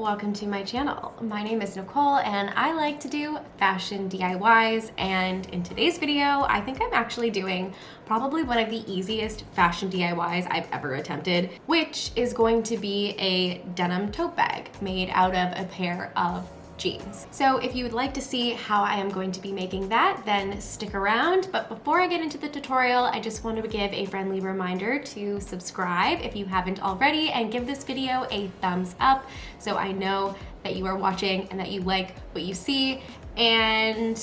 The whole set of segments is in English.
welcome to my channel. My name is Nicole and I like to do fashion DIYs, and in today's video I think I'm actually doing probably one of the easiest fashion DIYs I've ever attempted, which is going to be a denim tote bag made out of a pair of jeans. So if you would like to see how I am going to be making that, then stick around. But before I get into the tutorial, I just want to give a friendly reminder to subscribe if you haven't already, and give this video a thumbs up so I know that you are watching and that you like what you see. And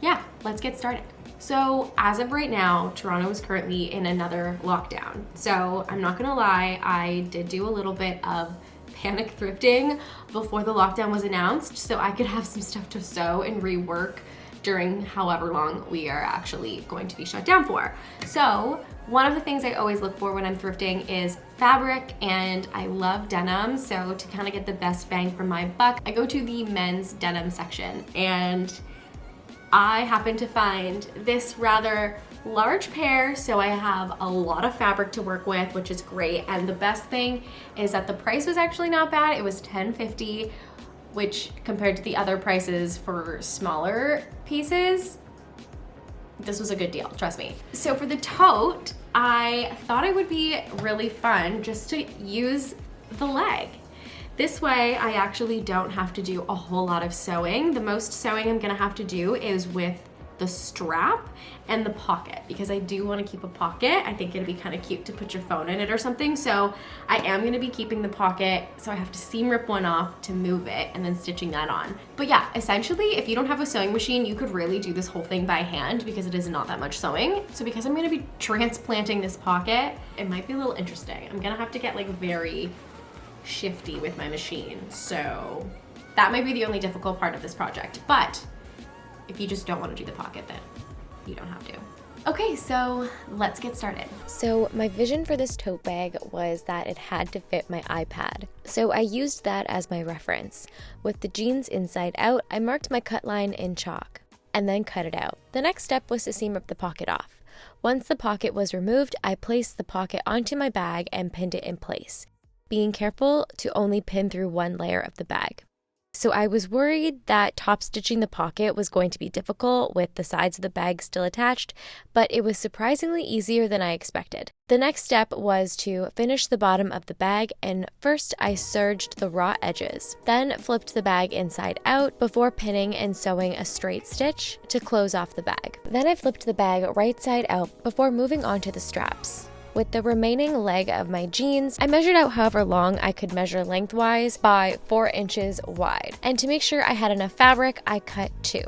yeah, let's get started. So as of right now, Toronto is currently in another lockdown. So I'm not gonna lie, I did do a little bit of panic thrifting before the lockdown was announced so I could have some stuff to sew and rework during however long we are actually going to be shut down for. So one of the things I always look for when I'm thrifting is fabric, and I love denim, so to kind of get the best bang for my buck, I go to the men's denim section, and I happen to find this rather large pair, so I have a lot of fabric to work with, which is great. And the best thing is that the price was actually not bad. It was $10.50, which compared to the other prices for smaller pieces, this was a good deal, trust me. So for the tote, I thought it would be really fun just to use the leg. This way, I actually don't have to do a whole lot of sewing. The most sewing I'm gonna have to do is with the strap and the pocket, because I do want to keep a pocket. I think it'd be kind of cute to put your phone in it or something. So I am going to be keeping the pocket, so I have to seam rip one off to move it and then stitching that on. But yeah, essentially if you don't have a sewing machine, you could really do this whole thing by hand because it is not that much sewing. So because I'm going to be transplanting this pocket, it might be a little interesting. I'm gonna have to get like very shifty with my machine, so that might be the only difficult part of this project. But if you just don't want to do the pocket, then you don't have to. Okay, so let's get started. So my vision for this tote bag was that it had to fit my iPad. So I used that as my reference. With the jeans inside out, I marked my cut line in chalk and then cut it out. The next step was to seam rip the pocket off. Once the pocket was removed, I placed the pocket onto my bag and pinned it in place, being careful to only pin through one layer of the bag. So I was worried that top stitching the pocket was going to be difficult with the sides of the bag still attached, but it was surprisingly easier than I expected. The next step was to finish the bottom of the bag, and first I serged the raw edges, then flipped the bag inside out before pinning and sewing a straight stitch to close off the bag. Then I flipped the bag right side out before moving on to the straps. With the remaining leg of my jeans, I measured out however long I could measure lengthwise by 4 inches wide. And to make sure I had enough fabric, I cut 2.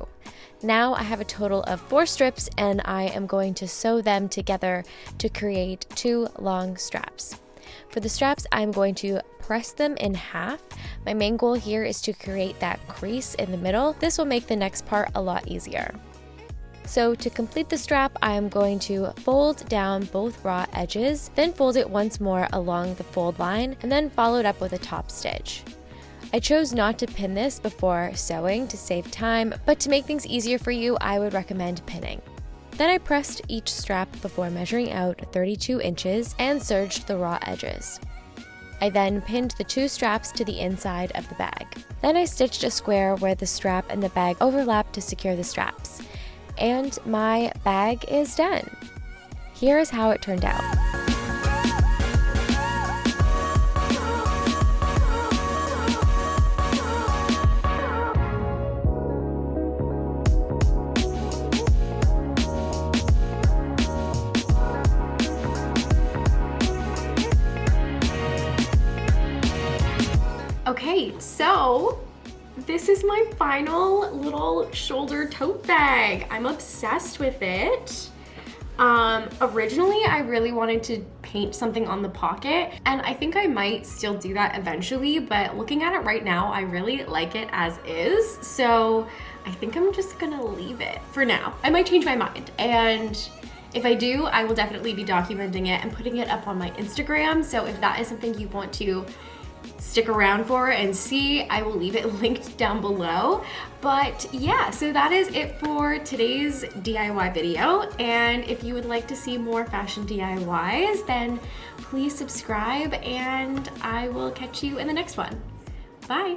Now I have a total of 4 strips, and I am going to sew them together to create 2 long straps. For the straps, I'm going to press them in half. My main goal here is to create that crease in the middle. This will make the next part a lot easier. So to complete the strap, I am going to fold down both raw edges, then fold it once more along the fold line, and then follow it up with a top stitch. I chose not to pin this before sewing to save time, but to make things easier for you, I would recommend pinning. Then I pressed each strap before measuring out 32 inches and serged the raw edges. I then pinned the 2 straps to the inside of the bag. Then I stitched a square where the strap and the bag overlapped to secure the straps. And my bag is done. Here is how it turned out. Okay, so this is my final little shoulder tote bag. I'm obsessed with it. Originally, I really wanted to paint something on the pocket, and I think I might still do that eventually, but looking at it right now, I really like it as is. So I think I'm just gonna leave it for now. I might change my mind, and if I do, I will definitely be documenting it and putting it up on my Instagram. So if that is something you want to stick around for and see, I will leave it linked down below. But yeah, so that is it for today's DIY video. And if you would like to see more fashion DIYs, then please subscribe and I will catch you in the next one. Bye.